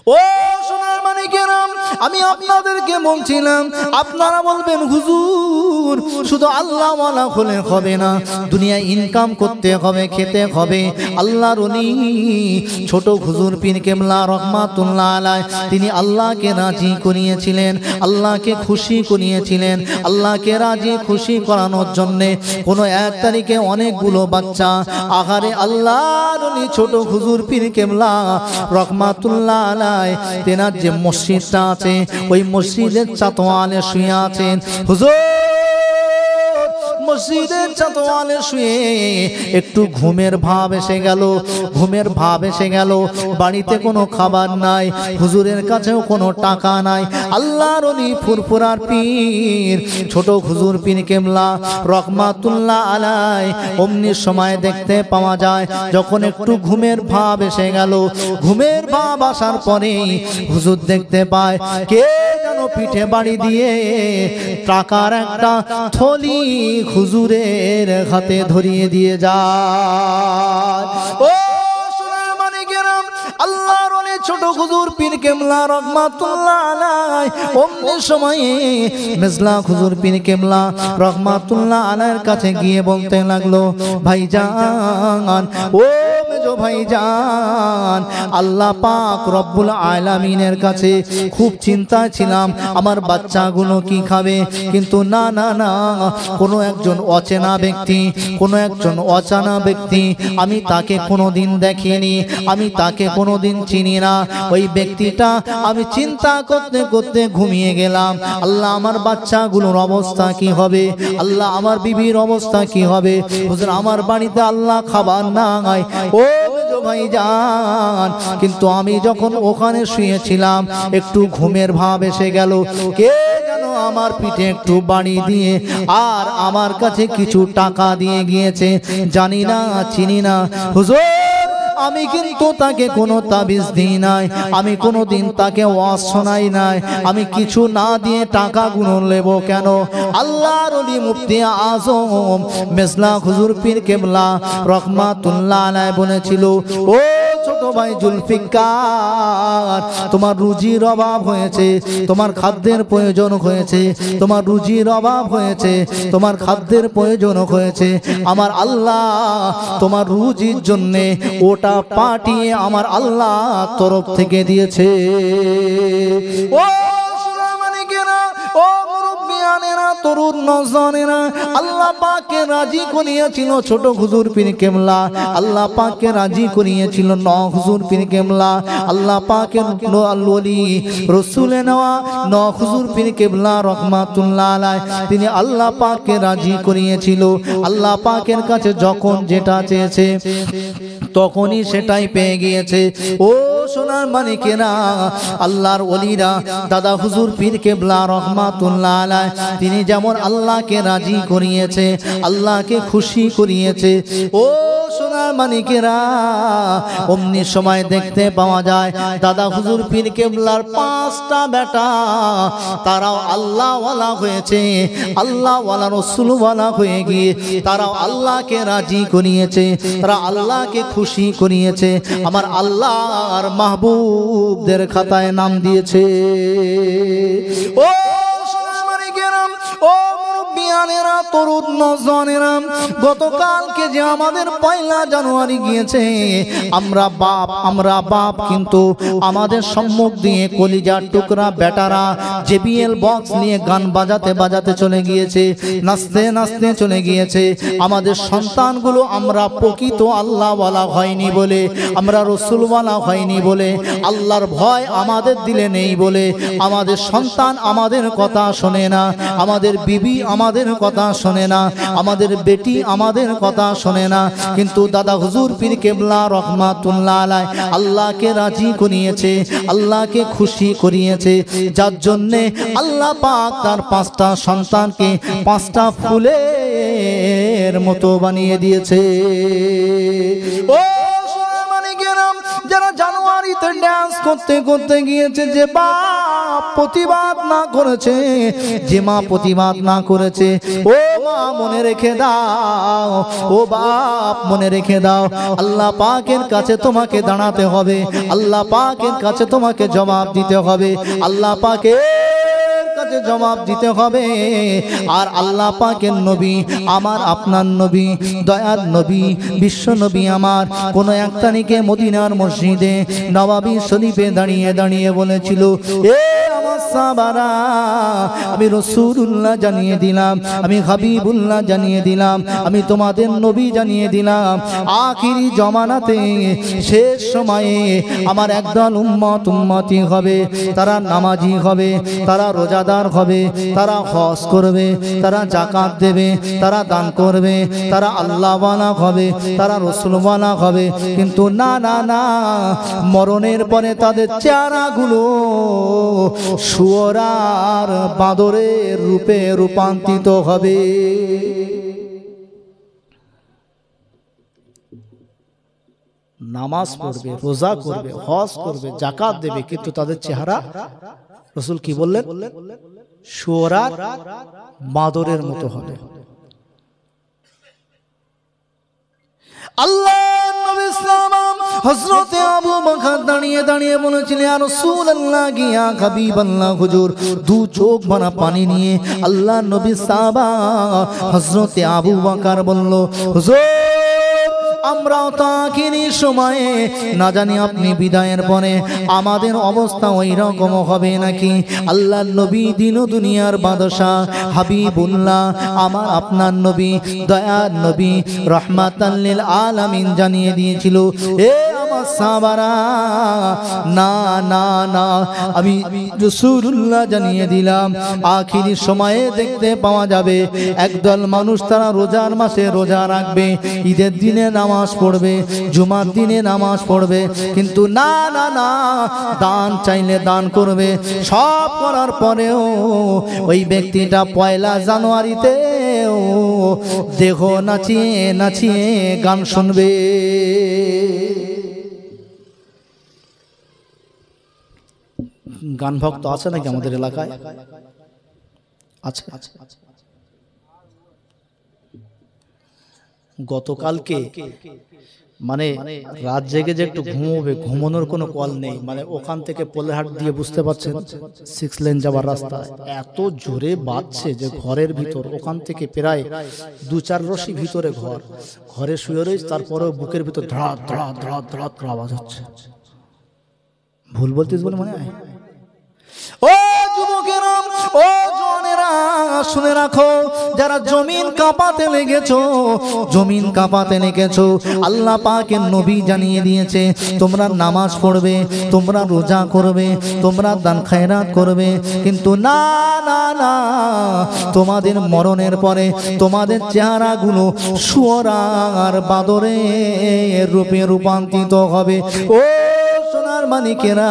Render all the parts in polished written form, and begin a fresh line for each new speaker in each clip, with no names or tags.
ও সোনার মানিকেরা, আমি আপনাদেরকে বলছিলাম, আপনারা বলবেন হুজুর শুধু আল্লাহ ওয়ালা হলে হবে না, দুনিয়ায় ইনকাম করতে হবে, খেতে হবে। আল্লাহর ওলি ছোট হুজুর পীর কেবলা রহমাতুল্লাহ আলাইহি তিনি আল্লাহকে রাজি করিয়েছিলেন, আল্লাহকে খুশি করিয়েছিলেন। আল্লাহকে রাজি খুশি করানোর জন্য কোনো এক তারিখে অনেকগুলো বাচ্চা আহারে আল্লাহর ওলি ছোট হুজুর পীর কেবলা রহমাতুল্লাহ আলাইহি তেনার যে মসজিদটা আছে ওই মসজিদের চাতওয়ালে শুয়ে আছেন। হুজুর মসজিদের চাতওয়ালে শুয়ে একটু ঘুমের ভাব এসে গেল, ঘুমের ভাব এসে গেল। বাড়িতে কোনো খাবার নাই, হুজুরের কাছেও কোনো টাকা নাই। আল্লাহর ওলি ফুরফুরার পীর ছোট হুজুর পীর কেবলা রহমাতুল্লাহ আলাইহি অমনি সময় দেখতে পাওয়া যায় যখন একটু ঘুমের ভাব এসে গেল, ঘুমের ভাব আসার পরে হুজুর দেখতে পায় কে যেন পিঠে বাড়ি দিয়ে টাকার একটা থলি হুজুরের হাতে ধরিয়ে দিয়ে যায়। ও সোনার মানিকেরা, আল্লাহর ওলি ছোট হুজুর পীর কেবলা রহমাতুল্লাহ আলাইহি অমনি সময়ে মেজলা হুজুর পীর কেবলা রহমাতুল্লাহ আলাইহির কাছে গিয়ে বলতে লাগলো, ভাইজান, ও মেজো ভাইজান, আল্লাহ পাক রব্বুল আলামিনের কাছে খুব চিন্তায় ছিলাম আমার বাচ্চাগুলো কি খাবে, কিন্তু না না না, কোনো একজন অচেনা ব্যক্তি, কোনো একজন অজানা ব্যক্তি, আমি তাকে কোনোদিন দেখিনি, আমি তাকে কোনোদিন চিনি না, ওই ব্যক্তিটা আমি চিন্তা করতে করতে ঘুমিয়ে গেলাম। আল্লাহ আমার বাচ্চাগুলোর অবস্থা কি হবে, আল্লাহ আমার বিবির অবস্থা কি হবে, হুজুর আমার বাড়িতে আল্লাহ খাবার নাই। ও ভাইজান, কিন্তু আমি যখন ওখানে শুয়েছিলাম একটু ঘুমের ভাব এসে গেল, কে যেন আমার পিঠে একটু বাড়ি দিয়ে আর আমার কাছে কিছু টাকা দিয়ে গিয়েছে, জানি না চিনি না। হুজুর আমি কিন্তু তাকে কোনো তাবিজ দিই নাই, আমি কোনোদিন তাকে ওয়াজ শোনাই নাই, আমি কিছু না দিয়ে টাকাগুলো নেব কেন? আল্লাহর ওলি মুফতি আজম মেজলা হুজুর পীর কেবলা রহমাতুল্লাহ আলাইহি বলেছিল, ও ছোট ভাই জুলফিকার, তোমার রুজির অভাব হয়েছে, তোমার খাদ্যের প্রয়োজন হয়েছে, তোমার রুজির অভাব হয়েছে, তোমার খাদ্যের প্রয়োজন হয়েছে, আমার আল্লাহ তোমার রুজির জন্য ওটা পাঠিয়ে আমার আল্লাহ তরফ থেকে দিয়েছে। ও সোনামানিকেরা, ও মুরব্বিয়ানেরা, তরুণ নওজওয়ানেরা, আল্লাহ পাককে রাজি করিয়েছিল ছোট হুজুর পীর কেবলা, আল্লাহ পাককে রাজি করিয়েছিল হুজুর পীর কেবলা, আল্লাহ পাকের ওলি রসুলে নেওয়া হুজুর পীর কেবলা রহমাতুল্লাহ আলাইহি তিনি আল্লাহ পাককে রাজি করিয়েছিল। আল্লাহ পাকের কাছে যখন যেটা চেয়েছে তখনই সেটাই পেয়ে গিয়েছে। ও সোনার মানিকেরা, আল্লাহর ওলিরা দাদা হুজুর পীর কেবলা রহমাতুল্লাহ আলাইহি তিনি যেমন আল্লাহকে রাজি করিয়েছে, আল্লাহকে খুশি করিয়েছে, ও সোনার মানিকেরা অমনি সময় দেখতে পাওয়া যায় দাদা হুজুর পীর কেবলার 5টা বেটা তারাও আল্লাহ ওয়ালা হয়েছে, আল্লাহ ওয়ালা রাসূল ওয়ালা হয়ে গিয়ে তারাও আল্লাহকে রাজি করিয়েছে, তারা আল্লাহকে খুশি করিয়েছে, আমার আল্লাহর মাহবুবদের খাতায় নাম দিয়েছে। ও সোনার মানিকেরা, ও মুরব্বিয়ানেরা, তরুণ নওজওয়ানেরা, গতকালকে যে আমাদের 1 জানুয়ারি গিয়েছে, আমরা বাপ কিন্তু আমাদের সম্মুখ দিয়ে কলিজার টুকরা বেটারা জেবিএল বক্স নিয়ে গান বাজাতে বাজাতে চলে গিয়েছে, নাচতে নাচতে চলে গিয়েছে। আমাদের সন্তানগুলো আমরা প্রকৃত আল্লাহওয়ালা হয়নি বলে, আমরা রসুলওয়ালা হয়নি বলে, আল্লাহর ভয় আমাদের দিলে নেই বলে আমাদের সন্তান আমাদের কথা শোনে না, আমাদের বিবি আমাদের কথা শোনে না, আমাদের বেটি আমাদের কথা শোনে না। কিন্তু দাদা হুজুর পীর কেবলা রহমাতুল্লাহ আলাইহি আল্লাহকে রাজি করিয়েছে, আল্লাহকে খুশি করিয়েছে, যার জন্যে আল্লাহ পাক তার 5টা সন্তানকে 5টা ফুলের মতো বানিয়ে দিয়েছে। ও সোনার মানিকেরা, যারা জানুয়ারিতে ডান্স করতে করতে গিয়েছে, যে বাপ প্রতিবাদ না করেছে, যে মা প্রতিবাদ না করেছে, ও মা মনে রেখে দাও, ও বাপ মনে রেখে দাও, আল্লাহ পাকের কাছে তোমাকে দাঁড়াতে হবে, আল্লাহ পাকের কাছে তোমাকে জবাব দিতে হবে, আল্লাহ পাকের কাছে জবাব দিতে হবে। আর আল্লাহ পাকের নবী, আমার আপনার নবী, দয়ার নবী, বিশ্ব নবী আমার, কোন এক তারিখে মদিনার মসজিদে নবাবী শরীফে দাঁড়িয়ে দাঁড়িয়ে বলেছিল, এ আমার সাহাবারা, আমি রাসূলুল্লাহ জানিয়ে দিলাম, আমি হাবিবুল্লাহ জানিয়ে দিলাম, আমি তোমাদের নবী জানিয়ে দিলাম, আখিরি জমানাতে শেষ সময়ে আমার একদল উম্মত উম্মতি হবে, তারা নামাজি হবে, তারা রোজাদার হবে, তারা হজ করবে, তারা যাকাত দেবে, তারা দান করবে, তারা আল্লাহওয়ালা হবে, তারা রাসূলওয়ালা হবে, কিন্তু না না না, মরণের পরে তাদের চেহারাগুলো শুয়োর আর বাঁদরের রূপে রূপান্তরিত হবে। নামাজ পড়বে, রোজা করবে, হজ করবে, যাকাত দেবে, কিন্তু তাদের চেহারা রাসূল কি বললেন? শুয়োর আর বাঁদরের মতো হবে। আল্লাহর নবী সাল্লাম হযরতে আবু বকর দাঁড়িয়ে দাঁড়িয়ে বলেছিলেন, ইয়া রাসূলুল্লাহ, ইয়া হাবিবাল্লাহ, হুজুর। দু চোখ ভরা পানি নিয়ে আল্লাহর নবী সাহাবা হযরতে আবু বকর বলল, হুজুর, আমরাও তো আখিরি সময়ে না জানি আপনি বিদায়ের পরে আমাদের অবস্থা ওই রকম হবে নাকি। আল্লাহর নবী দিন ও দুনিয়ার বাদশা হাবিবুল্লাহ, আমার আপনার নবী, দয়ার নবী, রহমাতাল লিল আলামিন জানিয়ে দিয়েছিল, এ আমার সাহাবারা, না না না, আমি রাসূলুল্লাহ জানিয়ে দিলাম, আখিরি সময়ে দেখতে পাওয়া যাবে একদল মানুষ, তারা রোজার মাসে রোজা রাখবে, ঈদের দিনে নামাজ পড়বে, জুমার দিনে নামাজ পড়বে, কিন্তু না না না, দান চাইলে দান করবে, সব করার পরেও ওই ব্যক্তিটা পয়লা জানুয়ারিতে দেহ নাচিয়ে নাচিয়ে গান শুনবে। গান ভক্ত আছে নাকি আমাদের এলাকায়? আছে। গতকালকে মানে রাত জেগে যে একটু ঘুমোবে, ঘুমানোর কোনো কল নেই, মানে ওখান থেকে পোলেরহাট দিয়ে বুঝতে পারছেন 6 লেন যাওয়ার রাস্তা এত জোরে বাজছে যে ঘরের ভিতর, ওখান থেকে প্রায় 2-4 রশি ভিতরে ঘরে শুয়ে রয়েছে, তারপরেও বুকের ভিতর ধড়াধ ধড়াধ ধড়াধ ধড়াধ করে আওয়াজ হচ্ছে। ভুল বলতিস বলে মনে হয়? ও যুবকেরা, ও জওয়ানেরা, শুনে রাখো, যারা জমিন কাঁপাতে লেগেছো, জমিন কাঁপাতে লেগেছো, আল্লাহ পাকের নবী জানিয়ে দিয়েছে, তোমরা নামাজ পড়বে, তোমরা রোজা করবে, তোমরা দান খায়রাত করবে, কিন্তু না না না, তোমাদের মরণের পরে তোমাদের চেহারাগুলো শুয়োর আর বাঁদরের রূপে রূপান্তরিত হবে। ও সোনার মানিকেরা,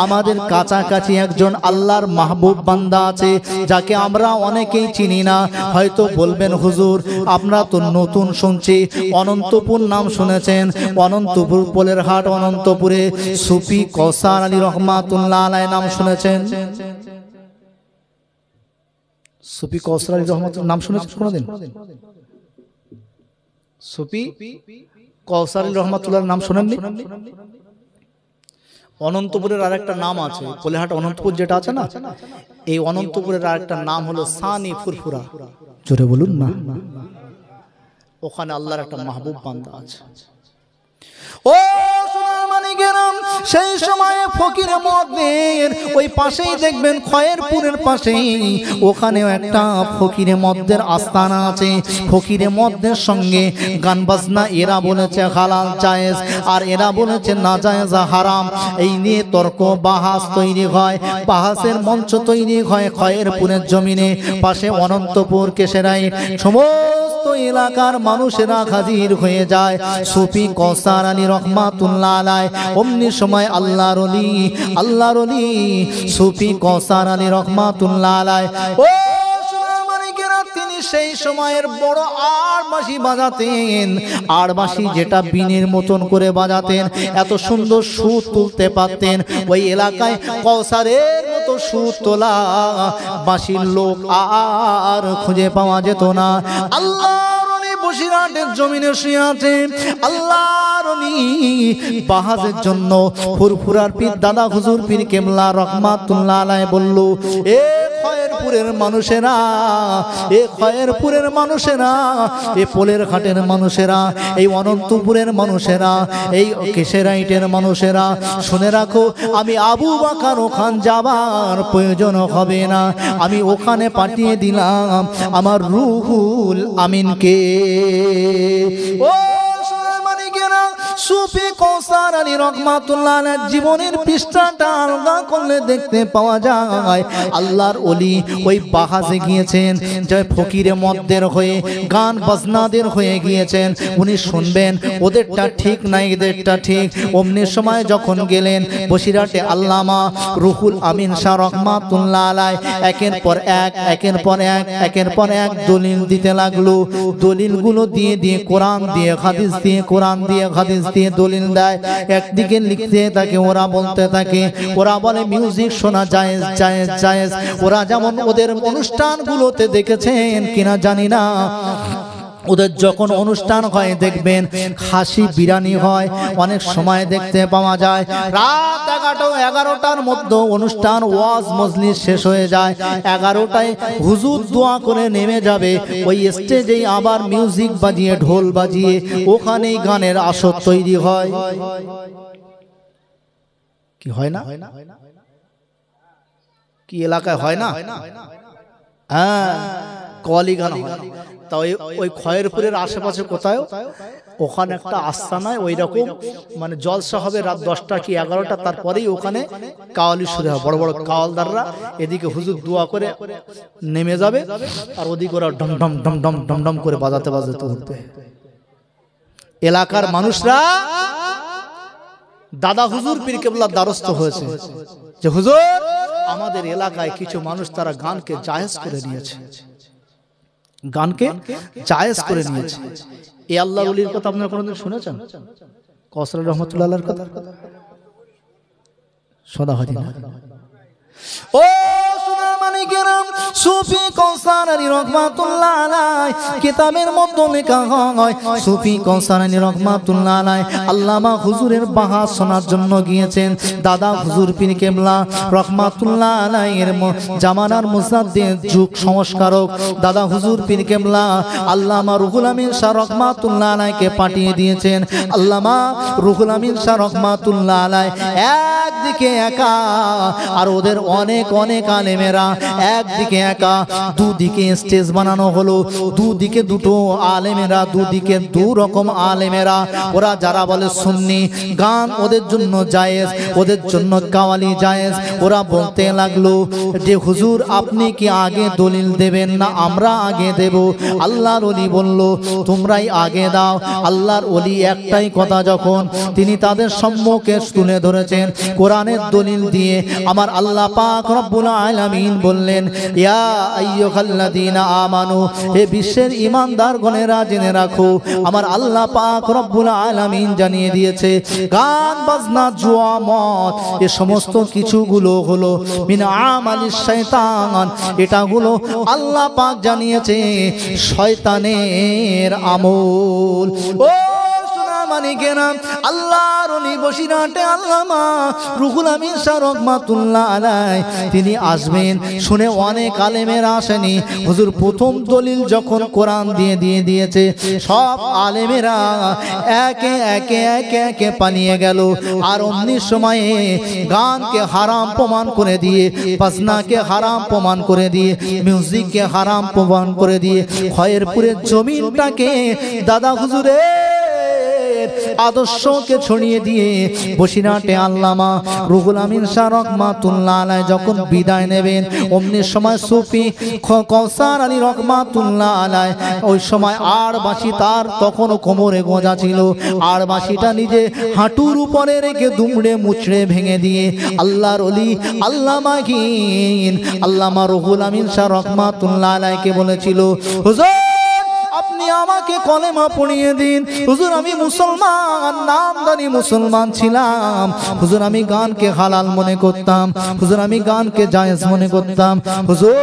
আমাদের কাছাকাছি একজন আল্লাহর মাহবুব বান্দা আছে, যাকে আমরা অনেকেই চিনি না। হয়তো বলবেন, হুজুর, আমরা তো নতুন শুনছি, অনন্তপুর নাম শুনেছেন? অনন্তপুর, পোলেরহাট অনন্তপুরে সুফি কৌসার আলী রহমাতুল্লাহ আলাইহি নাম শুনেছেন? সুফি কৌসার আলী রহমাতুল্লাহ নাম শুনেছেন কোনদিন? সুফি কৌসার আলী রহমাতুল্লাহ নাম শুনেননি? অনন্তপুরের আরেকটা নাম আছে, পোলেরহাট অনন্তপুর যেটা আছে না, এই অনন্তপুরের আরেকটা নাম হলো সানি ফুরফুরা। জোরে বলুন না। ওখানে আল্লাহর একটা মাহবুব বান্দা আছে। ও সোনার মানিকেরা, সেই সময়ে ফকির মদ্দের ওই পাশেই দেখবেন, খয়েরপুরের পাশেই, ওখানেও একটা ফকিরে মদ্দের আস্তানা আছে। ফকিরে মদ্দের সঙ্গে গান বাজনা এরা বলেছে হালাল জায়েজ, আর এরা বলেছে না জায়েজ হারাম। এই নিয়ে তর্ক বাহাস তৈরি হয়, বাহাসের মঞ্চ তৈরি হয় খয়েরপুরের জমিনে। পাশে অনন্তপুর, কেশরাই, সমস্ত এলাকার মানুষেরা হাজির হয়ে যায় সুফি কৌসার আলী রহমাতুল্লাহ আলাইহি। অমনি সময় আল্লাহর ওলি সুফি কৌসার আলী রহমাতুল্লাহ আলাইহি, ও সোনার মানিকেরা, তিনি সেই সময়ের বড় আড়বাঁশি বাজাতেন, আড়বাঁশি যেটা বিনের মতন করে বাজাতেন, এত সুন্দর সুর তুলতে পারতেন। ওই এলাকায় কৌসারের মতো সুর তোলা বাঁশির লোক আর খুঁজে পাওয়া যেত না। আল্লাহর ওলি বসিরহাটের জমিনে শুয়ে আছে। আল্লাহর ওলি বাহাজের জন্য ফুরফুরার পীর দাদা হুজুর পীর কেবলা রহমাতুল্লাহ আলাইহি বলল, এ খয়েরপুরের মানুষেরা, এ খয়েরপুরের মানুষেরা, এ পোলের ঘাটের মানুষেরা, এই অনন্তপুরের মানুষেরা, এই কেশেরাইটের মানুষেরা, শুনে রাখো, আমি আবু বকর ওখান যাবার প্রয়োজন হবে না। আমি ওখানে পাঠিয়ে দিলাম আমার রুহুল আমিনকে। ও সুফি কৌসার আলী রহমাতুল্লাহ আলাইহির জীবনের পৃষ্ঠাটা আলাদা করলে দেখতে পাওয়া যায় আল্লাহর ওলি ওই বাহাজে গিয়েছেন, যে ফকিরে মদ্দের হয়ে গান বাজনাদের হয়ে গিয়েছেন। উনি শুনবেন ওদেরটা ঠিক নাই, এদেরটা ঠিক। অমনি সময় যখন গেলেন বসিরহাটে আল্লামা রুহুল আমিন শাহ রহমাতুল্লাহ আলাইহি একের পর এক, একের পর এক, একের পর এক দলিল দিতে লাগলো। দলিলগুলো দিয়ে দিয়ে কোরআন দিয়ে হাদিস দিয়ে, কোরআন দিয়ে হাদিস দিয়ে দলিল দেয়। একদিকে লিখতে থাকে, ওরা বলতে থাকে, ওরা বলে মিউজিক শোনা জায়েজ জায়েজ জায়েজ। ওরা যেমন ওদের অনুষ্ঠানগুলোতে দেখেছেন কিনা জানি না, ওদের যখন অনুষ্ঠান হয় দেখবেন খাসি বিরিয়ানি হয়, অনেক সময় দেখতে পাওয়া যায় রাত 11টার মধ্যে অনুষ্ঠান ওয়াজ মজলিস শেষ হয়ে যায়। 11টায় হুজুর দোয়া করে নেমে যাবে, ওই স্টেজেই আবার মিউজিক বাজিয়ে ঢোল বাজিয়ে ওখানেই গানের আসর তৈরি হয়। কি হয় না? কি এলাকায় হয় না? হ্যাঁ, কওয়ালি গান হয়। তা ওই খয়েরপুরের আশেপাশে কোথায় ওখানে একটা আস্তানায় ওই রকম মানে জলসা হবে রাত 10টা কি 11টা, তারপরেই ওখানে কাওয়ালি শুরু হয়। বড় বড় কাওয়ালদাররা এদিকে হুজুর দোয়া করে নেমে যাবে, আর ওদিকে ওরা ডম ডম ডম ডম ডম ডম করে বাজাতে বাজাতে উঠবে। এলাকার মানুষরা দাদা হুজুর পীর কেবলার দ্বারস্থ হয়েছে যে হুজুর আমাদের এলাকায় কিছু মানুষ তারা গানকে জায়েজ করে নিয়েছে, গানকে জায়েজ করে নিয়েছে। এই আল্লাহর ওলির কথা আপনারা কোনোদিন শুনেছেন? কৌসার রহমাতুল্লাহ আলাইহির কথা শোনা হয়নি না? ও সোনার মানিকেরা, সুফি কৌসার আলী রহমাতুল্লাহ আলাইহি কিতাবের মধ্যে লেখা হয়, সুফি কৌসার আলী রহমাতুল্লাহ আলাইহি আল্লামা হুজুরের বাহাজ শোনার জন্য গিয়েছেন। দাদা হুজুর পীর কেবলা রহমাতুল্লাহ আলাইহির জামানার মুজাদ্দিদ যুগ সংস্কারক দাদা হুজুর পীর কেবলা আল্লামা রুহুল আমিন শাহ রহমাতুল্লাহ আলাইহিকে পাঠিয়ে দিয়েছেন। আল্লামা রুহুল আমিন শাহ রহমাতুল্লাহ আলাইহি একদিকে একা, আর ওদের অনেক অনেক আলেমেরা একদিকে একা, দুদিকে স্টেজ বানানো হলো, দুদিকে দুটো আলেমেরা, দুদিকে দু রকম আলেমেরা। ওরা যারা বলে সুন্নি গান ওদের জন্য জায়েজ, ওদের জন্য কাওয়ালি জায়েজ। ওরা বলতে লাগলো যে হুজুর আপনি কি আগে দলিল দেবেন না আমরা আগে দেব? আল্লাহর ওলি বলল তোমরাই আগে দাও। আল্লাহর ওলি একটাই কথা যখন তিনি তাদের সম্মুখে তুলে ধরেছেন কোরআনের দলিল দিয়ে, আমার আল্লাহ পাক রব্বুল আলামিন বললেন ইয়া আইয়ুহাল্লাযীনা আমানু, হে বিশ্বের ঈমানদারগণেরা জেনে রাখো, আমার আল্লাহ পাক রব্বুল আলামিন জানিয়ে দিয়েছে গান বাজনা জুয়া মদ এ সমস্ত কিছুগুলো হলো মিন আমালিশ শয়তান, এটাগুলো আল্লাহ পাক জানিয়েছে শয়তানের আমল। ও মানিকেরা, আল্লাহর ওলি বসিরহাটে আল্লামা রুহুল আমিন শাহ রহমাতুল্লাহ আলাইহি তিনি আসবেন শুনে অনেক আলেমেরা আসেনি। হুজুর প্রথম দলিল যখন কোরআন দিয়ে দিয়েছে, সব আলেমেরা একে একে একে একে পালিয়ে গেল। আর অমনি সময়ে গানকে হারাম প্রমাণ করে দিয়ে, বাজনাকে হারাম প্রমাণ করে দিয়ে, মিউজিককে হারাম প্রমাণ করে দিয়ে খয়েরপুরের জমিনটাকে দাদা হুজুরে আদর্শকে ছড়িয়ে দিয়ে বসিরহাটে আল্লামা রুহুল আমিন শাহ রহমাতুল্লাহ আলাইহি যখন বিদায় নেবেন, অমনি সময় সুফি কৌসার আলী রহমাতুল্লাহ আলাইহি ওই সময় আর বাঁশি তার তখনও কোমরে গোঁজা ছিল, আর বাঁশিটা নিজে হাঁটুর উপরে রেখে দুমড়ে মুচড়ে ভেঙে দিয়ে আল্লাহর ওলি আল্লামা গিন আল্লামা রুহুল আমিন শাহ রহমাতুল্লাহ আলাইহিকে বলেছিল, হুজুর আপনি আমাকে কলেমা পড়িয়ে দিন। হুজুর আমি মুসলমান, নামদারি মুসলমান ছিলাম। হুজুর আমি গানকে হালাল মনে করতাম, হুজুর আমি গানকে জায়েজ মনে করতাম। হুজুর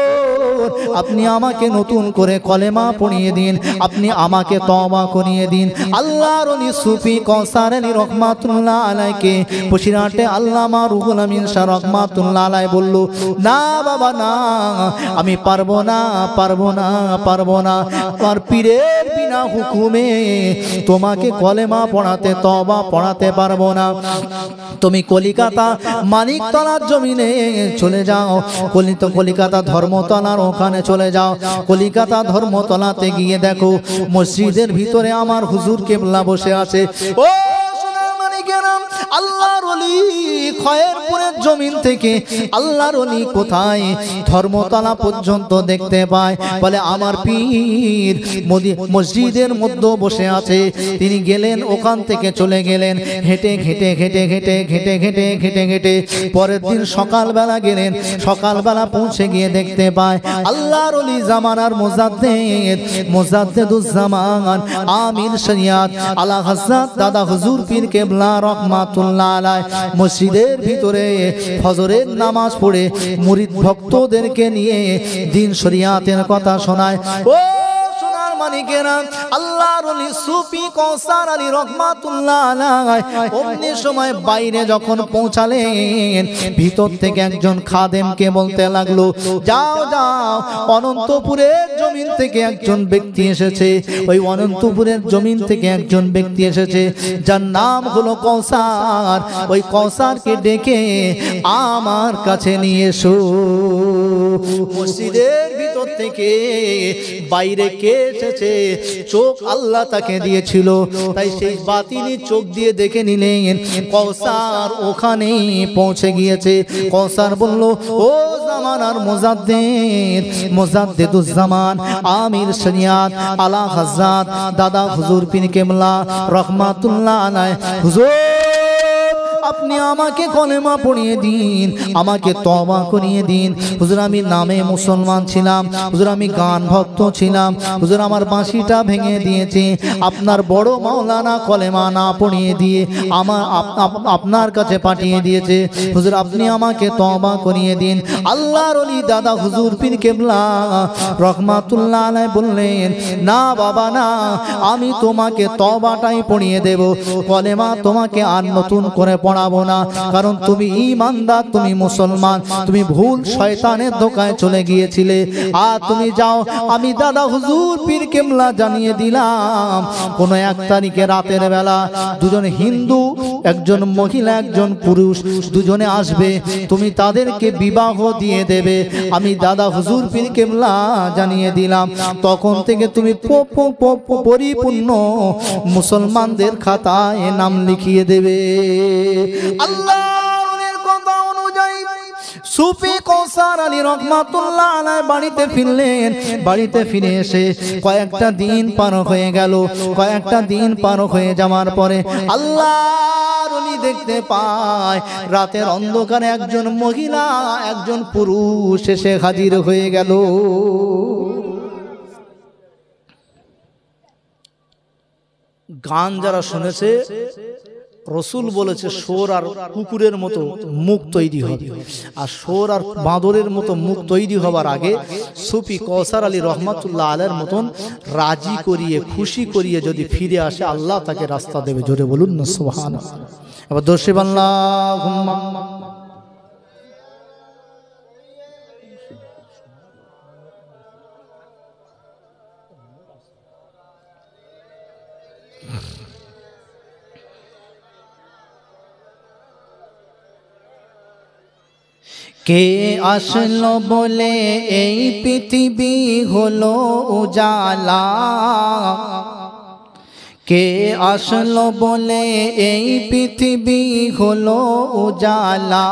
আপনি আমাকে নতুন করে কলেমা পড়িয়ে দিন, আপনি আমাকে তওবা করিয়ে দিন। আল্লাহর ওলি সুফি কৌসার আলী রহমাতুল্লাহ আলাইহিকে বসিরহাটে আল্লামা রুহুল আমিন শাহ রহমাতুল্লাহ আলাইহি বলল, না বাবা না, আমি পারবো না, পারবো না, পারবো না। আমার পীরের বিনা হুকুমে তোমাকে কলেমা পড়াতে তওবা পড়াতে পারবো না। তুমি কলিকাতা মানিকতলার জমিনে চলে যাও, কলিকাতা ধর্মতলার ওখানে চলে যাও। কলিকাতা ধর্মতলাতে গিয়ে দেখো মসজিদের ভিতরে আমার হুজুর কেবলা বসে আছে। ও সোনার মানিকেরা, আল্লাহর ওলি খয়েরপুরের জমিন থেকে আল্লাহর ওলি কোথায় ধর্মতলা পর্যন্ত দেখতে পায়, বলে আমার পীর মসজিদের মধ্যে বসে আছে। তিনি গেলেন, ওখান থেকে চলে গেলেন হেঁটে ঘেটে ঘেটে ঘেটে ঘেটে ঘেটে ঘেটে ঘেটে পরের দিন সকালবেলা গেলেন, সকালবেলা পৌঁছে গিয়ে দেখতে পায় আল্লাহর ওলি জামানার মুজাদ্দেদুজ্জামান আমির শরিয়াত আলা হযরত দাদা হুজুর পীর কেবলা রহমাতুল্লাহ আলাইহি মসজিদের ভিতরে ফজরের নামাজ পড়ে মুরিদ ভক্তদেরকে নিয়ে দিন শরিয়াতের কথা শোনায়। ও মানিকেরা, আল্লাহর ওলি সুফি কৌসার আলী রহমাতুল্লাহ আলাইহি অমনি সময় বাইরে যখন পৌঁছালেন, ভিতর থেকে একজন খাদেমকে বলতে লাগলো, যাও যাও, অনন্তপুরের জমিন থেকে একজন ব্যক্তি এসেছে, ওই অনন্তপুরের জমিন থেকে একজন ব্যক্তি এসেছে যার নাম হলো কৌসার, ওই কৌসারকে ডেকে আমার কাছে নিয়ে এসো। মসজিদের ভিতর থেকে বাইরে কে এসেছে, চোখ আল্লাহ তাকে দিয়েছিল, তাই সেই বাতিনি চোখ দিয়ে দেখে নিলেন কৌসার ওখানে পৌঁছে গিয়েছে। কৌসার বলল, ও জামানার মুজাদ্দেদুজ্জামান আমির শরিয়াত আলা হযরত দাদা হুজুর পীর কেবলা রহমাতুল্লাহ আলাইহি, হুজুর আপনি আমাকে কলেমা পড়িয়ে দিন, আমাকে তওবা করিয়ে দিন। হুজুর আমি নামে মুসলমান ছিলাম, হুজুর আমি গান ভক্ত ছিলাম, হুজুর আমার বাঁশিটা ভেঙে দিয়েছে, আপনার বড় মাওলানা কলেমা না পড়িয়ে দিয়ে আপনার কাছে পাঠিয়ে দিয়েছে। হুজুর আপনি আমাকে তওবা করিয়ে দিন। আল্লাহর ওলি দাদা হুজুর পীর কেবলা রহমাতুল্লাহ আলাইহি বললেন, না বাবা না, আমি তোমাকে তওবাটাই পড়িয়ে দেব, কলেমা তোমাকে আর নতুন করে পড়াবো না, কারণ তুমি ঈমানদার, তুমি মুসলমান, তুমি ভুল শয়তানের ধোঁকায় চলে গিয়েছিলে। আর তুমি যাও, আমি দাদা হুজুর পীর কেবলা জানিয়ে দিলাম, কোন এক তারিখে রাতের বেলা দুজন হিন্দু, একজন মহিলা একজন পুরুষ, দুজনে আসবে, তুমি তাদেরকে বিবাহ দিয়ে দেবে। আমি দাদা হুজুর পীর কেবলা জানিয়ে দিলাম, তখন থেকে তুমি পরিপূর্ণ মুসলমানদের খাতায় নাম লিখিয়ে দেবে। আল্লাহর কথা অনুযায়ী সুফি কৌসার আলী রহমাতুল্লাহ আলাইহি বাড়িতে ফিরলেন। বাড়িতে ফিরে এসে কয়েকটা দিন পার হয়ে গেল। কয়েকটা দিন পার হয়ে যাওয়ার পরে আল্লাহর ওলি দেখতে পায় রাতের অন্ধকারে একজন মহিলা একজন পুরুষ এসে হাজির হয়ে গেল। গান যারা শুনেছে, রসুল বলেছে শোর আর কুকুরের মতো মুখ তৈরি হবে, আর শোর আর বাঁদরের মতো মুখ তৈরি হবার আগে সুফি কৌসার আলী রহমাতুল্লাহ আলাইহির মতন রাজি করিয়ে খুশি করিয়ে যদি ফিরে আসে, আল্লাহ তাকে রাস্তা দেবে। জোরে বলুন না সুবহানাল্লাহ। এবার দর্শে আল্লাহুম্মা কে আসলো বলে এই পৃথিবী হলো উজালা, কে আসলো বলে এই পৃথিবী হলো উজালা,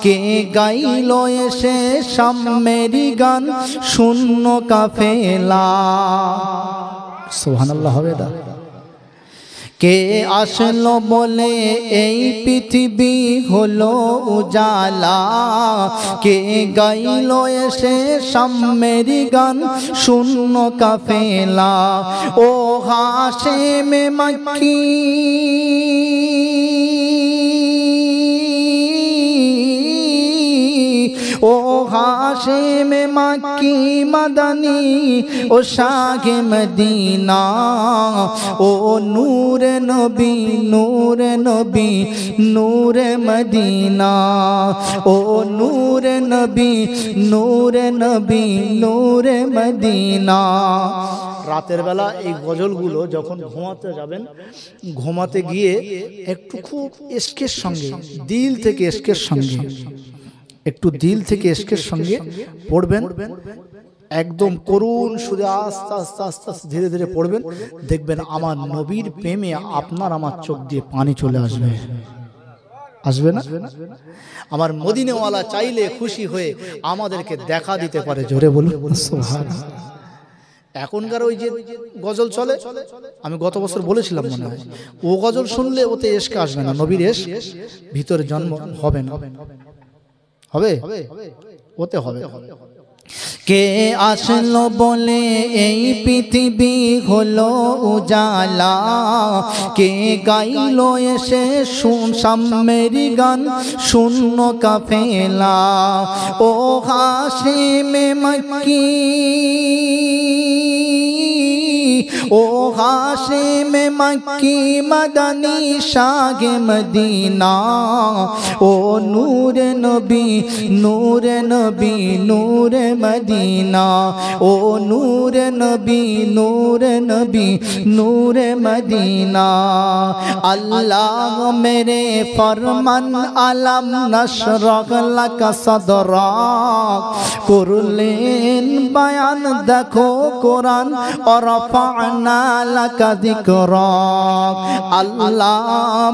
কে গাইলো এসে সামেরি গান শূন্য কাফেলা। সুবহানাল্লাহ হবে না? কে আসলো বলে এই পৃথিবী হলো উজালা, কে গাইলো এসে সামেরি গান শূন্য কাফেলা। ও হাশেমে মক্কি ও হাশেমে মক্কি মদনী ও শাহে মদিনা, ও নূরে নবী নূরে নবী নূরে মদিনা, ও নূরে নবী নূরে নবী নূরে মদিনা। রাতের বেলা এই গজলগুলো যখন ঘুমাতে যাবেন, ঘুমাতে গিয়ে একটু খুব ইশকের সঙ্গে, দিল থেকে ইশকের সঙ্গে, একটু দিল থেকে ইশকের সঙ্গে পড়বেন, একদম করুণ সুরে আস্তে আস্তে আস্তে আস্তে ধীরে ধীরে পড়বেন। দেখবেন আমার নবীর প্রেমে আপনার আমার চোখ দিয়ে পানি চলে আসবে। আসবে না? আমার মদিনাওয়ালা চাইলে খুশি হয়ে আমাদেরকে দেখা দিতে পারে। জোরে বলুন সুবহানাল্লাহ। এখনকার ওই যে গজল চলে, আমি গত বছর বলেছিলাম মনে হয়, ও গজল শুনলে ওতে ইশক আসবে না, নবীর ইশক ভিতরে জন্ম হবে না। হবে? ওতে হবে। কে আসলো বলে এই পৃথিবী হলো উজালা, কে গাইলো এসে সামেরি গান শূন্য কাফেলা। ও হাশেমে মক্কি ও হাশেমে মক্কি মদনী শাহে মদিনা, ও নূরে নবী নূরে নবী নূরে মদিনা, ও নূরে নবী নূরে নবী নূরে মদিনা। আল্লাহ মেরে ফরমান আলম নশরহ লাকা সদরাক, করলেন বয়ান দেখো কোরআন और रफ़अना लका ज़िक्राक। अल्लाह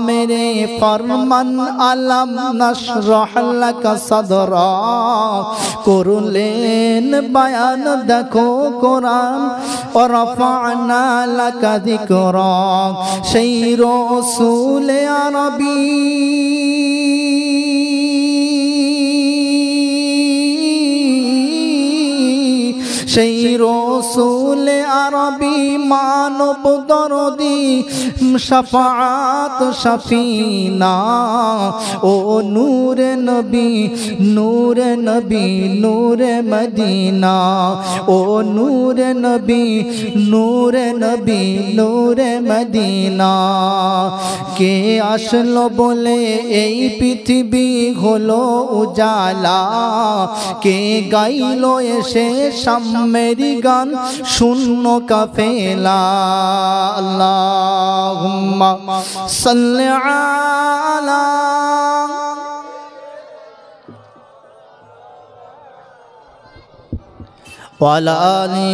मेरे फरमान अलम नशरह लका सदराक, করলেন বয়ান দেখো কোরআন और रफ़अना लका ज़िक्राक। সেই রাসূল আরবী সেই রাসূল আরবী মানব দরদি শাফাআত শাফিনা, ও নূরে নবী নূরে নবী নূরে মদিনা, ও নূরে নবী নূরে নবী নূরে মদিনা। কে আসলো বলে এই পৃথিবী হলো উজালা, কে গাইলো এসে সামেরি গান শূন্য কাফেলা। আল্লাহুম্মা সাল্লি আলা ওয়া আলা আলি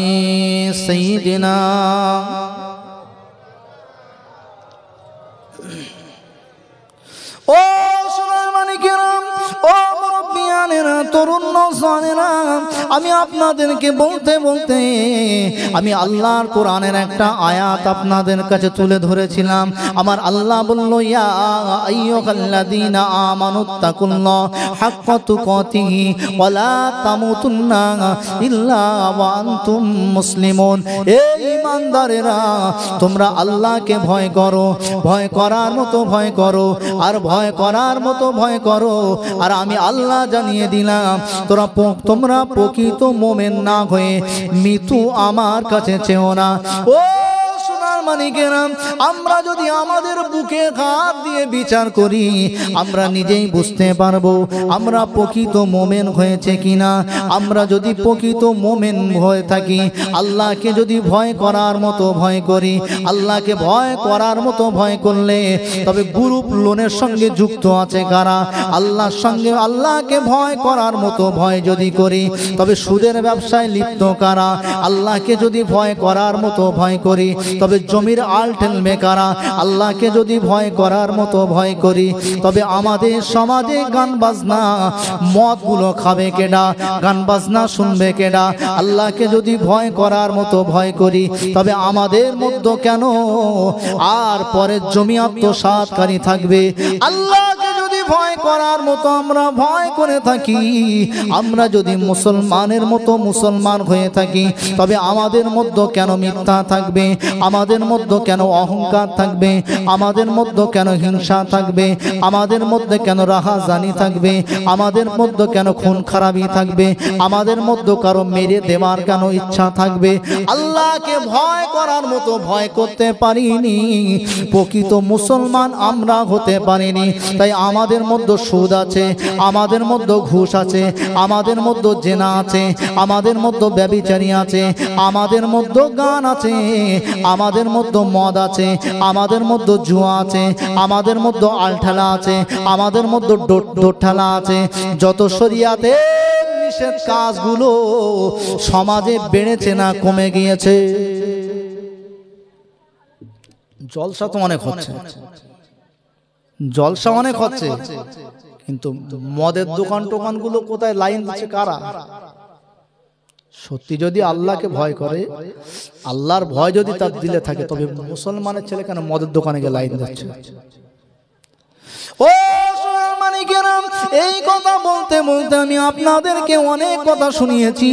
সাইয়্যিদিনা। ও সোনার মানিকেরা, ও মুরব্বিয়ানেরা, তরুণ নওজওয়ানেরা, আমি আপনাদেরকে বলতে বলতে আমি আল্লাহর কোরআনের একটা আয়াত আপনাদের কাছে তুলে ধরেছিলাম। আমার আল্লাহ বলল, ইয়া আইয়ুহাল্লাযীনা আমানুত্তাকুল্লাহ হাক্কা তুকাতিহি ওয়া লা তামুতুন্না ইল্লা ওয়া আনতুম মুসলিমুন। এই ঈমানদারেরা, তোমরা আল্লাহকে ভয় করো, ভয় করার মতো ভয় করো, আর ভয় করার মতো ভয় করো। আর আমি আল্লাহ জানিয়ে দিলাম, তোমরা প্রকৃত মুমিন না হয়ে মৃত্যু আমার কাছে চেও না। ও সোনার মানিকেরা, আমরা যদি আমাদের বুকে হাত দিয়ে বিচার করি, আমরা নিজেই বুঝতে পারবো আমরা প্রকৃত মুমিন হয়েছে কিনা। আমরা যদি প্রকৃত মুমিন হয়ে থাকি, আল্লাহকে যদি ভয় করার মতো ভয় করি, আল্লাহকে ভয় করার মতো ভয় করলে তবে গ্রুপ লোনের সঙ্গে যুক্ত আছে কারা? আল্লাহর সঙ্গে। আল্লাহকে ভয় করার মতো ভয় যদি করি, তবে সুদের ব্যবসায় লিপ্ত কারা? আল্লাহকে যদি ভয় করার মতো ভয় করি, তবে জমির আল ঠেলবে কারা? আল্লাহকে যদি ভয় করার মতো ভয় করি, তবে আমাদের সমাজে গান বাজনা মদগুলো খাবে কেডা? গান বাজনা শুনবে কেডা? আল্লাহকে যদি ভয় করার মতো ভয় করি, তবে আমাদের মধ্যে কেন আর পরের জমি আত্মসাৎকারী থাকবে? আল্লাহকে যদি ভয় করার মতো আমরা ভয় করে থাকি, আমরা যদি মুসলমানের মতো মুসলমান হয়ে থাকি, তবে আমাদের মধ্যে কেন মিথ্যা থাকবে? আমাদের মধ্যে কেন অহংকার থাকবে? আমাদের মধ্যে কেন হিংসা থাকবে? আমাদের মধ্যে কেন রাহাজানি থাকবে? আমাদের মধ্যে কেন খুন খারাপি থাকবে? আমাদের মধ্যে কারো মেরে দেওয়ার কেন ইচ্ছা থাকবে? আল্লাহকে ভয় করার মতো ভয় করতে পারিনি, প্রকৃত মুসলমান আমরা হতে পারিনি। তাই আমাদের মধ্যে সুদ আছে, আমাদের মধ্যে ঘুষ আছে, আমাদের মধ্যে জেনা আছে, আমাদের মধ্যে ব্যভিচারী আছে, আমাদের মধ্যে গান আছে, আমাদের মধ্যে মদ আছে, আমাদের মধ্যে জুয়া আছে, আমাদের মধ্যে আলঠালা আছে, আমাদের মধ্যে ডোঠালা আছে। যত শরিয়াতে নিষেধ কাজগুলো সমাজে বেড়েছে না কমে গিয়েছে? জলসা তো অনেক হচ্ছে, জলসা অনেক হচ্ছে, কিন্তু মদের দোকান টোকানগুলো কোথায় লাইন দিচ্ছে কারা? সত্যি যদি আল্লাহকে ভয় করে, আল্লাহর ভয় যদি তার দিলে থাকে, তবে মুসলমানের ছেলে কেন মদের দোকানে গিয়ে লাইন দিচ্ছে? ও এই কথা বলতে বলতে আমি আপনাদেরকে অনেক কথা শুনিয়েছি।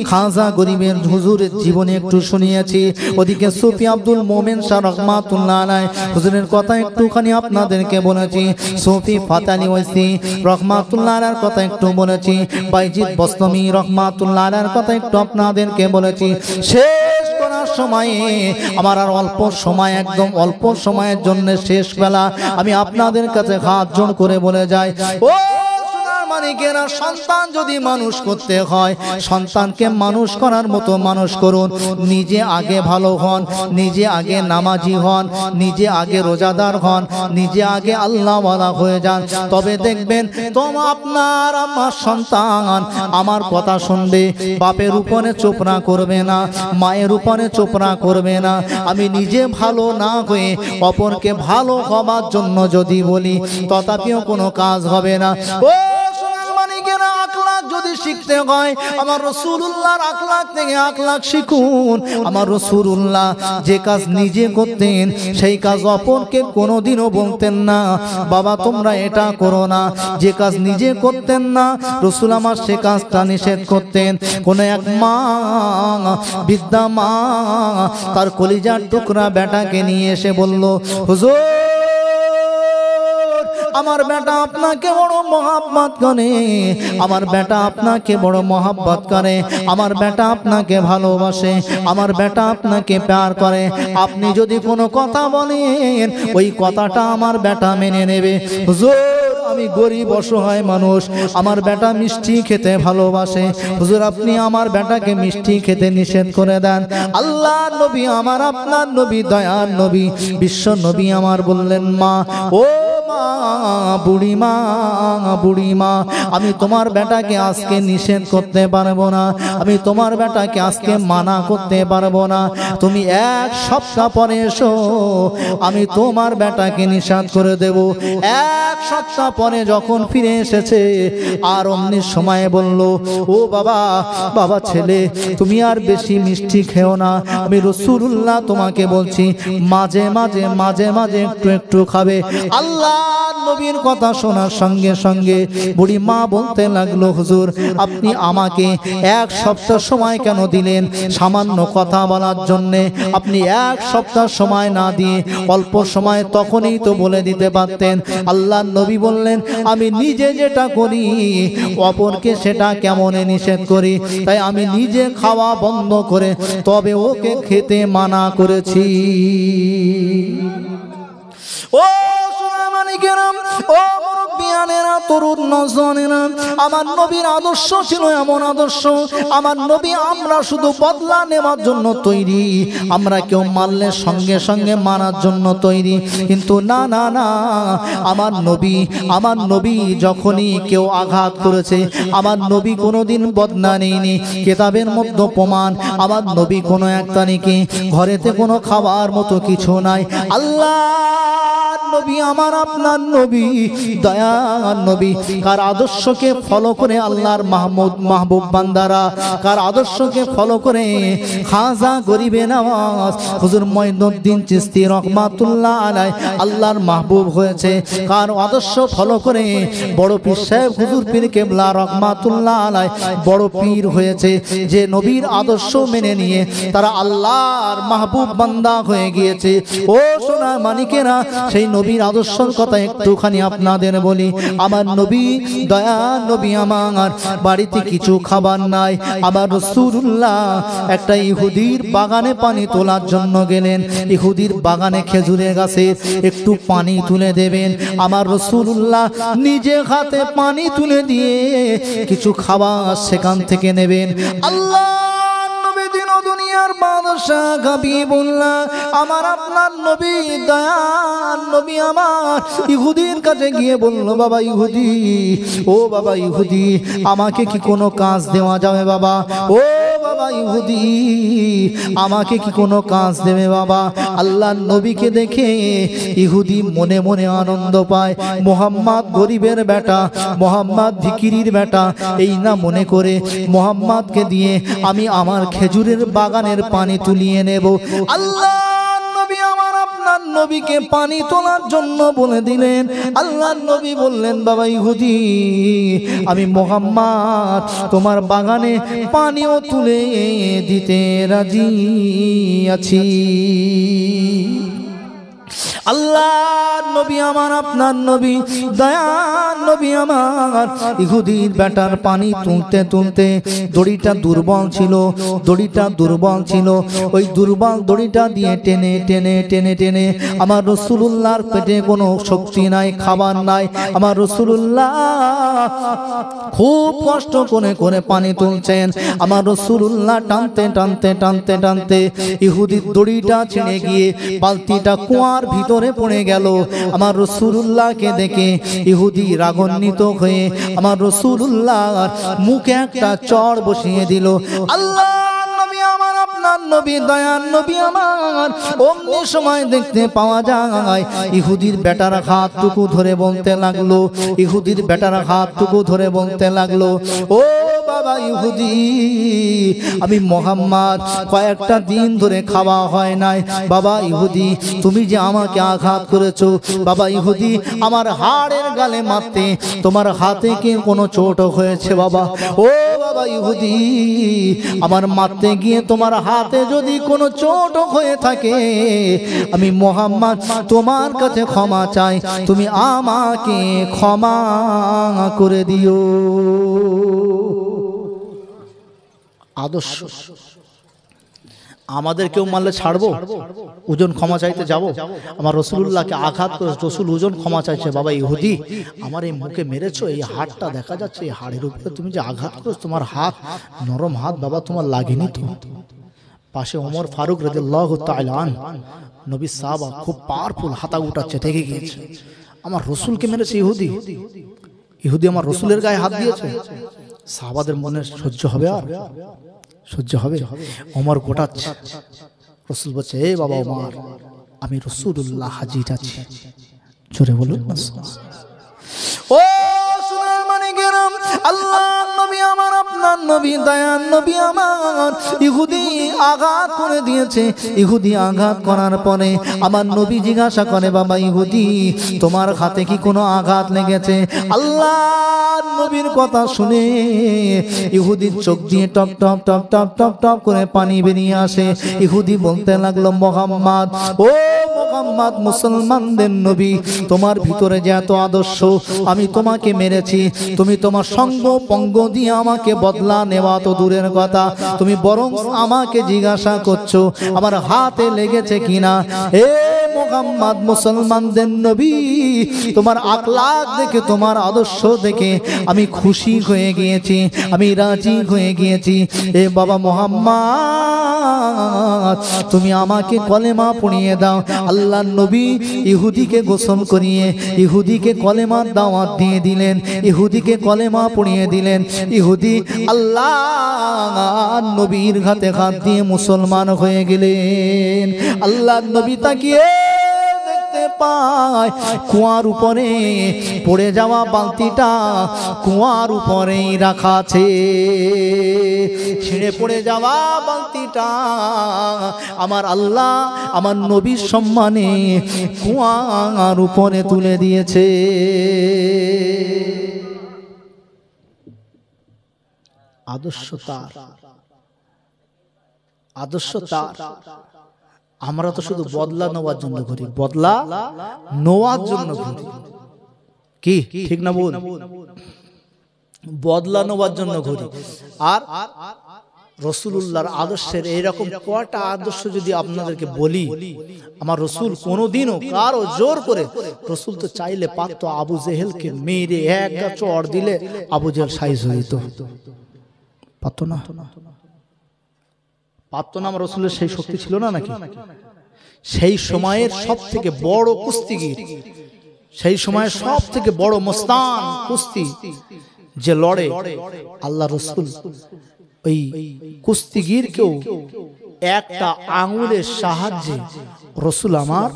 খাজা গরিবের হুজুরের জীবনে একটু শুনিয়েছি, ওদিকে সুফি আব্দুল মোমেন শাহ রহমাতুল্লাহ আলাইহি হুজুরের কথা একটুখানি আপনাদেরকে বলেছি, সুফি ফাতানি ওয়াইসি রহমাতুল্লাহ আলাইহির কথা একটু বলেছি, বাইজিদ বস্তমি রহমাতুল্লাহ আলাইহির কথা একটু আপনাদেরকে বলেছি। শেষ করার সময়ে আমার আর অল্প সময়, একদম অল্প সময়ের জন্য শেষ বেলা, আমি আপনাদের কাছে হাত জোড় করে বলে যাই, ও মানিকেরা, সন্তান যদি মানুষ করতে হয়, সন্তানকে মানুষ করার মতো মানুষ করুন। নিজে আগে ভালো হন, নিজে আগে নামাজি হন, নিজে আগে রোজাদার হন, নিজে আগে আল্লাহওয়ালা হয়ে যান, তবে দেখবেন আপনার আমার সন্তান আমার কথা শুনবে, বাপের উপরে চোপড়া করবে না, মায়ের উপরে চোপড়া করবে না। আমি নিজে ভালো না হয়ে অপরকে ভালো হবার জন্য যদি বলি, তথাপিও কোনো কাজ হবে না। ও আখলাক যদি শিখতে হয়, আমার রাসূলুল্লাহর আখলাক থেকে আখলাক শিখুন। আমার রাসূলুল্লাহ যে কাজ নিজে করতেন, সেই কাজ অপরকে কোনোদিনও বলতেন না, বাবা তোমরা এটা করো না। যে কাজ নিজে করতেন না, রাসূল আমার সে কাজটা নিষেধ করতেন। কোন এক মা, বৃদ্ধা মা, তার কলিজার টুকরা বেটাকে নিয়ে এসে বলল, হুজুর আমার বেটা আপনাকে বড় মহব্বত করে, আমার বেটা আপনাকে বড় মহব্বত করে, আমার বেটা আপনাকে ভালোবাসে, আমার বেটা আপনাকে প্যার করে। আপনি যদি কোনো কথা বলেন, ওই কথাটা আমার বেটা মেনে নেবে। হুজুর আমি গরিব অসহায় মানুষ, আমার বেটা মিষ্টি খেতে ভালোবাসে, হুজুর আপনি আমার বেটাকে মিষ্টি খেতে নিষেধ করে দেন। আল্লাহর নবী আমার, আপনার নবী, দয়ার নবী, বিশ্ব নবী আমার বললেন, মা, ও বুড়িমা, বুড়িমা, আমি তোমার বেটাকে আজকে নিষেধ করতে পারবো না, আমি তোমার বেটাকে আজকে মানা করতে পারবো না। তুমি এক সপ্তাহ পরে এসো, আমি তোমার বেটাকে নিষেধ করে দেব। এক সপ্তাহ পরে যখন ফিরে এসেছে, আর অমনি সময়ে বলল, ও বাবা, বাবা ছেলে তুমি আর বেশি মিষ্টি খেও না, আমি রাসূলুল্লাহ তোমাকে বলছি, মাঝে মাঝে মাঝে মাঝে একটু একটু খাবে। আল্লাহ নবীর কথা শোনার সঙ্গে সঙ্গে বুড়ি মা বলতে লাগলো, হুজুর আপনি আমাকে এক সপ্তাহ সময় কেন দিলেন সামান্য কথা বলার জন্য? আপনি এক সপ্তাহ সময় না দিয়ে অল্প সময় তখনই তো বলে দিতে পারতেন। আল্লাহর নবী বললেন, আমি নিজে যেটা করি অপরকে সেটা কেমনে নিষেধ করি, তাই আমি নিজে খাওয়া বন্ধ করে তবে ওকে খেতে মানা করেছি। ও মানিকেরাম, ও মুরব্বিয়ানেরা, তরুণ নওজওয়ানেরা, আমার নবীর আদর্শ ছিল এমন আদর্শ, আমার নবী আমরা শুধু বদলা নেওয়ার জন্য তৈরি, আমরা কেউ মারলে সঙ্গে সঙ্গে মারার জন্য তৈরি, কিন্তু না না না, আমার নবী যখনই কেউ আঘাত করেছে, আমার নবী কোনোদিন বদলা নেয়নি। কিতাবের মধ্যে প্রমাণ, আমার নবী কোনো একটা নাকি ঘরেতে কোনো খাবার মতো কিছু নাই, আল্লাহ নবী আমার আপনার নবী দয়ার নবী, কার আদর্শকে ফলো করে আল্লাহর মাহবুব বান্দারা, কার আদর্শকে ফলো করে খাজা গরিবে নওয়াজ হুজুর মঈনুদ্দিন চিশতি রহমাতুল্লাহ আলাইহি আল্লাহর মাহবুব হয়েছে, কার আদর্শ ফলো করে বড় পীর সাহেব হুজুর পীর কেবলা রহমাতুল্লাহ আলাইহি বড় পীর হয়েছে, যে নবীর আদর্শ মেনে নিয়ে তারা আল্লাহর মাহবুব বান্দা হয়ে গিয়েছে। ও সোনার মানিকেরা, সেই নবীর আদর্শের কথা একটুখানি আপনাদের বলি। আমার নবী দয়া নবী আমার বাড়িতে কিছু খাবার নাই, আমার রাসূলুল্লাহ একটা ইহুদির বাগানে পানি তোলার জন্য গেলেন, ইহুদির বাগানে খেজুরের গাছে একটু পানি তুলে দেবেন, আমার রাসূলুল্লাহ নিজে হাতে পানি তুলে দিয়ে কিছু খাবার সেখান থেকে নেবেন। আল্লাহ দুনিয়ার বাদশা হাবিবুল্লাহ আমার আপনার নবী দয়ার নবী আমার ইহুদির কাছে গিয়ে বলল, বাবা ইহুদি, ও বাবা ইহুদি, আমাকে কি কোনো কাজ দেওয়া যাবে বাবা? ও বাবা ইহুদি, আমাকে কি কোনো কাজ দেবে বাবা? আল্লাহর নবীকে দেখে ইহুদি মনে মনে আনন্দ পায়, মুহাম্মদ গরিবের বেটা, মুহাম্মদ ভিখিরির বেটা, এই না মনে করে মুহাম্মদকে দিয়ে আমি আমার খেজুরের বাগানের পানি তুলিয়ে নেব। আল্লাহ নবী আমার আপনার নবীকে পানি তোলার জন্য বলে দিলেন। আল্লাহর নবী বললেন, বাবা ইহুদি, আমি মুহাম্মদ তোমার বাগানে পানিও তুলে দিতে রাজি আছি। আল্লাহ নবী আমার আপনার নবী দয়ার নবী আমার ইহুদির বেটার পানি তুলতে তুলতে দড়িটা দুর্বল ছিল, ওই দুর্বল দড়িটা দিয়ে টেনে টেনে টেনে টেনে আমার রাসূলুল্লাহর পেটে কোনো শক্তি নাই, খাবার নাই, আমার রাসূলুল্লাহ খুব কষ্ট করে করে পানি তুলছেন। আমার রাসূলুল্লাহ টানতে টানতে টানতে টানতে ইহুদির দড়িটা ছিঁড়ে গিয়ে বালতিটা কুয়ার ভিতরে পড়ে গেল। আমার রাসূলুল্লাহকে দেখে ইহুদি রাগান্বিত হয়ে আমার রাসূলুল্লাহর মুখে একটা চড় বসিয়ে দিল। আল্লাহ নবী আমার আপনার নবী দয়ার নবী আমার অমনি সময় দেখতে পাওয়া যায় ইহুদির বেটার হাতটুকু ধরে বলতে লাগলো, ইহুদির বেটার হাতটুকু ধরে বলতে লাগলো, ও বাবা ইহুদি, আমি মুহাম্মদ কয়েকটা দিন ধরে খাওয়া হয় নাই, বাবা ইহুদি তুমি যে আমাকে আঘাত করেছো, বাবা ইহুদি আমার হাড়ের গালে মারতে তোমার হাতে কি কোনো চোট হয়েছে বাবা? ও বাবা ইহুদি, আমার মারতে গিয়ে তোমার হাতে যদি কোনো চোট হয়ে থাকে, আমি মুহাম্মদ তোমার কাছে ক্ষমা চাই, তুমি আমাকে ক্ষমা করে দিও। আদর্শ আমাদের কেউ মারলে ছাড়বো? ওজন ক্ষমা চাইতে যাব? আমার রাসূলুল্লাহকে আঘাত করে রাসূল ওজন ক্ষমা চাইছে, বাবা ইহুদি আমার এই মুখে মেরেছো, এই হাড়টা দেখা যাচ্ছে, এই হাড়ের উপরে তুমি যে আঘাত করেছো, তোমার হাত নরম হাত বাবা, তোমার লাগেনি তো? পাশে ওমর ফারুক রাদিয়াল্লাহু তাআলা আনহু নবী সাহাবা খুব পাওয়ারফুল, হাতা উঠাচ্ছে, থেকে গিয়েছে, আমার রাসূলকে মেরেছে ইহুদি, ইহুদি আমার রাসূলের গায়ে হাত দিয়েছে। সাহাবাদের মনে সহ্য হবে? আর সহ্য হবে? ওমর গোটাচ্ছে, রাসূল বলছে, এ বাবা ওমর, আমি রাসূলুল্লাহ হাজির আছি, জোরে বলুন না। ও সোনার মানিকেরাম, আল্লাহ নবী আমার আপনার নবী দয়ার নবী আমার ইহুদি আঘাত করে দিয়েছে। ইহুদি আঘাত করার পরে আমার নবী জিজ্ঞাসা করে, বাবা ইহুদি তোমার হাতে কি কোনো আঘাত লেগেছে? আল্লাহ নবীর কথা শুনে ইহুদির চোখ দিয়ে top top top top top top করে পানি বেরিয়ে আসে। ইহুদি বলতে লাগলো, মুহাম্মদ, ও মুহাম্মদ মুসলমানদের নবী, তোমার ভিতরে যে এত আদর্শ, আমি তোমাকে মেরেছি, তুমি তোমার সঙ্গ পঙ্গ দিয়ে আমাকে বদলা নেওয়া তো দূরের কথা, তুমি বরং আমাকে জিজ্ঞাসা করছো আমার হাতে লেগেছে কিনা। এ মুহাম্মদ মুসলমানদের নবী, তোমার আখলাক দেখে, তোমার আদর্শ দেখে আমি খুশি হয়ে গিয়েছি, আমি রাজি হয়ে গিয়েছি। এ বাবা মুহাম্মদ, তুমি আমাকে কলেমা পড়িয়ে দাও। আল্লাহর নবী ইহুদিকে গোসল করিয়ে ইহুদিকে কলেমার দাওয়াত দিয়ে দিলেন, ইহুদিকে কলেমা পড়িয়ে দিলেন। ইহুদি আল্লাহর নবীর হাতে হাত দিয়ে মুসলমান হয়ে গেলেন। আল্লাহর নবী তাকিয়ে দেখতে পায় কুয়ার উপরে পড়ে যাওয়া বালতিটা কুয়ার উপরেই রাখা আছে। ছিঁড়ে পড়ে যাওয়া বালতিটা আমার আল্লাহ আমার নবীর সম্মানে কুয়ার উপরে তুলে দিয়েছে। আদর্শ তার, আদর্শ তার। আমরা তো শুধু বদলা নেওয়ার জন্য ঘুরি, বদলা নেওয়ার জন্য ঘুরি। কি ঠিক না বল? বদলা নেওয়ার জন্য ঘুরি। আর রাসূলুল্লাহর আদর্শের এইরকম কয়টা আদর্শ যদি আপনাদেরকে বলি, আমার রাসূল কোনোদিনও কারো জোর করে, রাসূল তো চাইলে পারতো আবু জেহেলকে মেরে এক চড় দিলে আবু জেহেল সাইজ হয়ে যেত, পারতো না? পারতো না? আমার রাসূলের সেই শক্তি ছিল না নাকি? সেই সময়ের সব থেকে বড় কুস্তিগির, সেই সময়ের সব থেকে বড় মস্তান কুস্তি যে লড়ে, আল্লাহ রাসূল ওই কুস্তিগিরকেও একটা আঙুলের সাহায্যে রাসূল আমার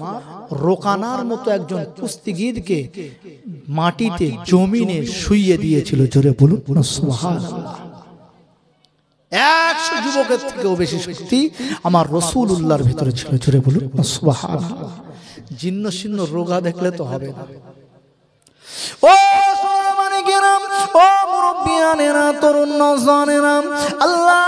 রোকানার মতো একজন কুস্তিগিরকে মাটিতে জমিনে শুইয়ে দিয়েছিল। জোরে বলুন সুবহানাল্লাহ। 100 যুবকের থেকেও বেশি শক্তি আমার রাসূলুল্লাহর ভিতরে ছিল। জোরে বলুন সুবহানাল্লাহ। জিন্ন শিন্ন রোগা দেখলে তো হবে না। ও সোনামানিকেরা, ও মুরব্বিয়ানেরা, তরুণ নওজওয়ানেরা, আল্লাহ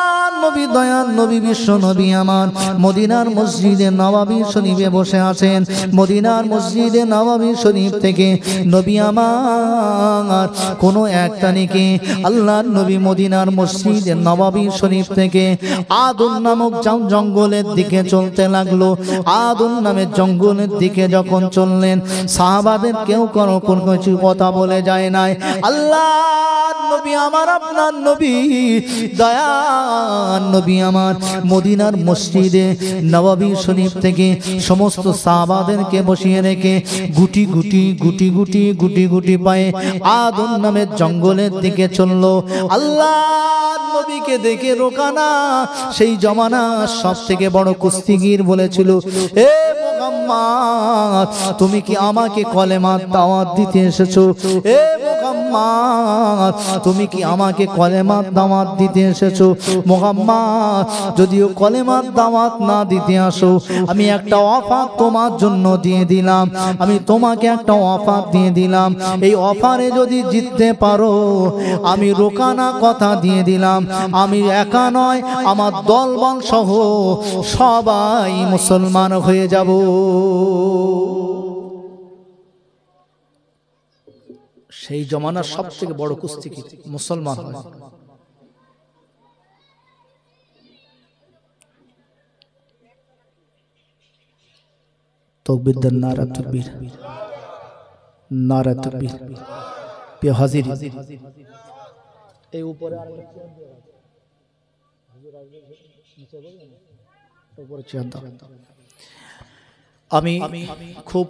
নবী, দয়ার নবী, বিশ্ব নবী আমার মদিনার মসজিদে নববী শরীফে বসে আছেন। মদিনার মসজিদে নববী শরীফ থেকে নবী আমার কোনো এক তারিখে আল্লাহর নবী মদিনার মসজিদে নববী শরীফ থেকে আদম নামক জঙ্গলের দিকে চলতে লাগলো। আদম নামের জঙ্গলের দিকে যখন চললেন, সাহাবাদের কেউ কোনো কিছু কথা বলে যায় নাই। আল্লাহ নবী আমার, আপনার নবী, দয়ার নবী আমার মদিনার মসজিদে নববী শরীফ থেকে সমস্ত সাহাবাদেরকে বসিয়ে রেখে গুটি গুটি গুটি গুটি গুটি গুটি পায়ে আদম নামের জঙ্গলের দিকে চললো। আল্লাহ নবীকে দেখে রোকানা সেই জমানা সব থেকে বড় কুস্তিগির বলেছিল, এ মুহাম্মদ, তুমি কি আমাকে কলেমার দাওয়াত দিতে এসেছো? এ মুহাম্মদ, তুমি কি আমাকে কলেমার দাওয়াত দিতে এসেছো? মুহাম্মদ, যদিও কলেমার দাওয়াত না দিতে আসো, আমি একটা অফার তোমার জন্য দিয়ে দিলাম। আমি তোমাকে একটা অফার দিয়ে দিলাম। এই অফারে যদি জিততে পারো, আমি রোকানা কথা দিয়ে দিলাম, আমি একা নয়, আমার দলবল সহ সবাই মুসলমান হয়ে যাব। সেই জমানার সব থেকে বড় কুস্তিগির মুসলমান হয়। তাকবীর দেন, নারা তাকবীর, নারা তাকবীর। প্রিয় হাজির, এই উপরে আমি খুব